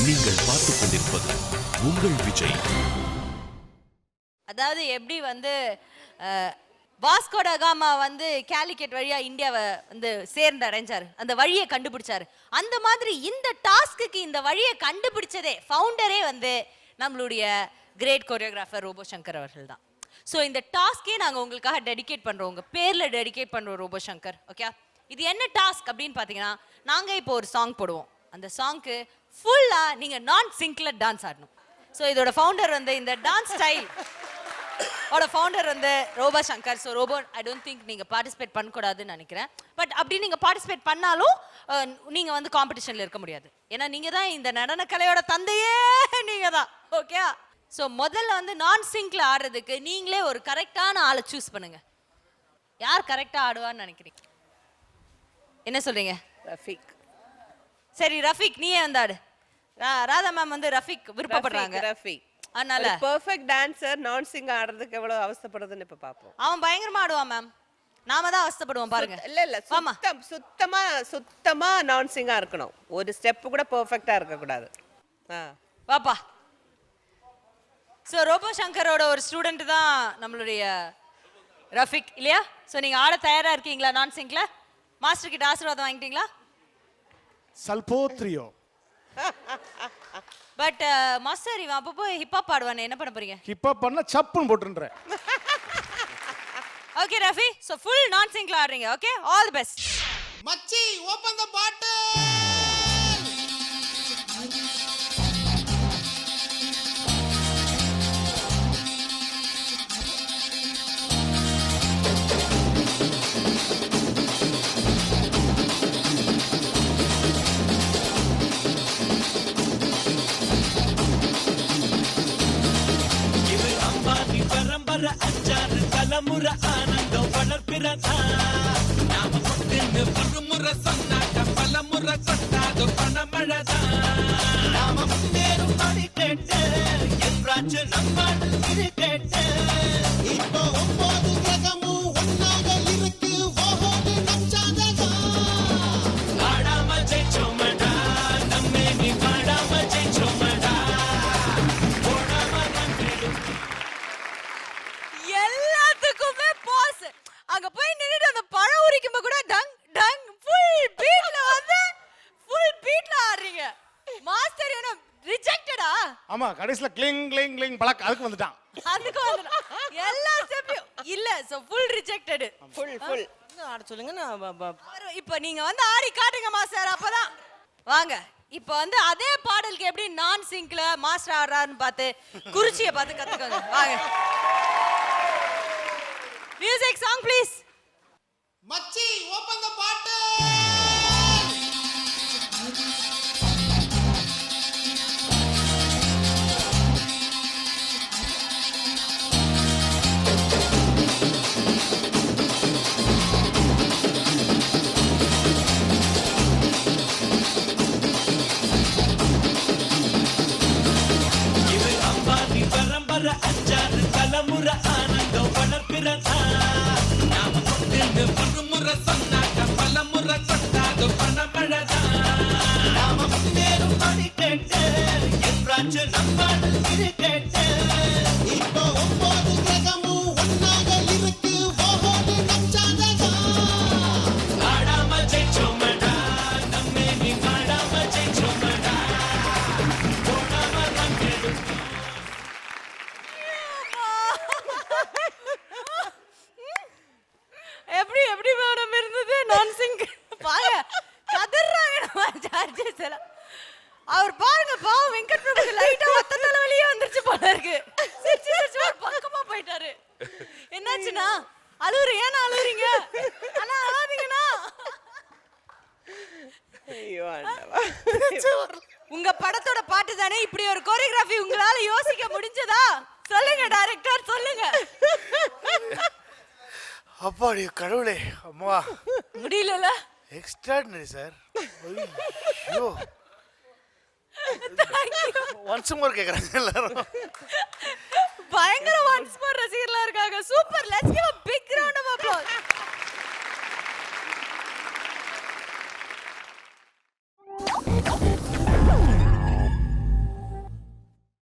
நீங்கள் பார்த்துக் கொண்டிருப்பது உங்கள் விஜய். அதாவது எப்படி வந்து வாஸ்கோ ட காமா வந்து கேலிக்கட் வழியா இந்தியாவை வந்து சேர்ந்து அடைஞ்சாரு, அந்த வழியை கண்டுபிடிச்சாரு. அந்த மாதிரி இந்த டாஸ்க்கு இந்த வழியை கண்டுபிடிச்சதே ஃபவுண்டரே வந்து நம்மளுடைய கிரேட் கோரியோகிராஃபர் ரோபோ சங்கர் அவர்கள் தான். ஸோ இந்த டாஸ்கே நாங்கள் உங்களுக்காக டெடிகேட் பண்ணுறோம், உங்கள் பேரில் டெடிகேட் பண்ணுறோம் ரோபோ சங்கர். ஓகே, இது என்ன டாஸ்க் அப்படின்னு பார்த்தீங்கன்னா, நாங்கள் இப்போ ஒரு சாங் போடுவோம். அந்த சாங்க்கு ஃபுல்லாக நீங்கள் நான் சிங்கில் டான்ஸ் ஆடணும். ஸோ இதோட ஃபவுண்டர் வந்து இந்த டான்ஸ் ஸ்டைல் ஓட ஃபவுண்டர் வந்து Robo Shankar. So Robo, I don't think நீங்கள் பார்ட்டிசிபேட் பண்ணக்கூடாதுன்னு நினைக்கிறேன். பட் அப்படி நீங்கள் பார்ட்டிசிபேட் பண்ணாலும் நீங்கள் வந்து காம்படிஷனில் இருக்க முடியாது. ஏன்னா நீங்கள் தான் இந்த நடன கலையோட தந்தையே, நீங்கள் தான். ஓகே, ஸோ முதல்ல வந்து நான் சிங்கில் ஆடுறதுக்கு நீங்களே ஒரு கரெக்டான ஆளை சூஸ் பண்ணுங்க. யார் கரெக்டாக ஆடுவான்னு நினைக்கிறீங்க? என்ன சொல்றீங்க? ரஃபீக். சரி, ரஃபீக் நீயே வந்து ஆடு. ராதா மேம் வந்து ரஃபீக் விருப்பப்படுறாங்க. ரஃபீக் அதனால பெர்ஃபெக்ட் டான்சர் நான் சிங் ஆடுறதுக்கு எவ்வளவு அவஸ்தைப்படுதுன்னு இப்ப பாப்போம். அவன் பயங்கரமா ஆடுவான் மேம், நாம தான் அவஸ்தைப்படுவோம் பாருங்க. இல்ல சுத்தமா நான் சிங்கா இருக்கணும். ஒரு ஸ்டெப் கூட பெர்ஃபெக்ட்டா இருக்க கூடாது. பாப்பா. ஸோ ரோபோ சங்கரோட ஒரு ஸ்டூடெண்ட் தான் நம்மளுடைய ரஃபீக் இல்லையா? ஸோ நீங்க ஆட தயாரா இருக்கீங்களா? நான் சிங்ல மாஸ்டர் கிட்ட ஆசீர்வாதம் வாங்கிட்டீங்களா? சல்போத்ரியோ. பட் மாஸ்டர் இவன் அப்பப்போ ஹிப்ஹாப் பாடுவானே, என்ன பண்ண போறீங்க? ஹிப்ஹாப் பண்ண சப்புன்னு போட்டுன்றேன். ஓகே ரஃபி, ஸோ ஃபுல் நான் சிங்ல ஆடுறீங்க. Okay, all the best. மச்சி ஓபன் தி பாட்டில். அஞ்சாறு தலைமுறை ஆனந்தம் வளர்ப்பிறதா. நாம கொண்டு ஒரு முறை சொன்னாக்க பல முறை கொண்டாது பணமழதா. நாம முன்னேறும் படி கேட்டு என்றாச்சு நம்மாடு இது கேட்டு. இப்போ 9 கிரகமும் ஒன்னாக இருக்கு. ஓஹோடு நம்சாததா. ஆடாம ஜெயிச்சோமடா, நம்மே நீ பாடாம ஜெயிச்சோமடா. போடாம நம்பிடும் எல்லாத்துக்குமே பாஸ். அங்க போய் நின்னுட்டு அந்த பழம் உரிக்கும்ப கூட டங் டங் ஃபுல் பீட்ல வந்து ஃபுல் பீட்ல ஆடுறீங்க. மாஸ்டர் என்ன ரிஜெக்டடா? ஆமா, கடைசில கிளிங் கிளிங் கிளிங் பலக் அதுக்கு வந்துட்டான். அதுக்கு வந்துட்டான். எல்லா ஸ்டெப்பையும் இல்ல. So full rejected. ஃபுல் ஆட சொல்லுங்க. நான் இப்போ நீங்க வந்து ஆடி காட்டுங்க மாஸ்டர், அப்பதான் வாங்க. இப்போ வந்து அதே பாடலுக்கு எப்படி நான் சிங்க்ல மாஸ்டர் ஆடுறாருன்னு பார்த்து குறிச்சியை பார்த்து கத்துக்கோங்க. வாங்க. Music song please. மச்சி ஓபன் தி பாட்டில். இது அம்பானி பரம்பரை அஞ்சாறு தலைமுறை ஆனந்தம் வளர்ப்பிறதா. நாம கொண்டு ஒரு முறை சொன்னாக்க பல முறை கொண்டாது பணமழதா. நாம முன்னேறும் படி கேட்டு என்றாச்சு நம்மாடு இது கேட்டு. இப்போ 9 கிரகமும் ஒன்னாக இருக்கு. ஓஹோடு நம்சாததா. ஆடாம ஜெயிச்சோமடா, நம்மே நீ பாடாம ஜெயிச்சோமடா. போடாம நம்பிடும் எப்படி எப்படி மேடம் இருந்தது நான் சிங்? பாருங்க கதறாங்க நம்ம ஜட்ஜஸ் எல்லாம். அவர் பாருங்க பாவம் வெங்கட் பிரபுக்கு லைட்டா ஒத்த தலைவலியே வந்துருச்சு போல இருக்கு. சிரிச்சு சிரிச்சு ஒரு பக்கமா போயிட்டாரு. என்னாச்சுன்னா அழுவுறீங்க? ஏன்னா அழுவுறீங்க? அண்ணா அழாதீங்கண்ணா. ஐயோ ஆண்டவா. உங்க படத்தோட பாட்டு தானே, இப்படி ஒரு கோரியோகிராஃபி உங்களால யோசிக்க முடிஞ்சதா? சொல்லுங்க டைரக்டர், சொல்லுங்க. அப்பாடி கடவுளே, அம்மா முடியலல. Extraordinary sir. ஐயோ, ஒன்ஸ் மோர் கேக்குறாங்க எல்லாரும். பயங்கர ஒன்ஸ் மோர் ரசிகர்களா இருக்காங்க. Super, let's give a big round of applause.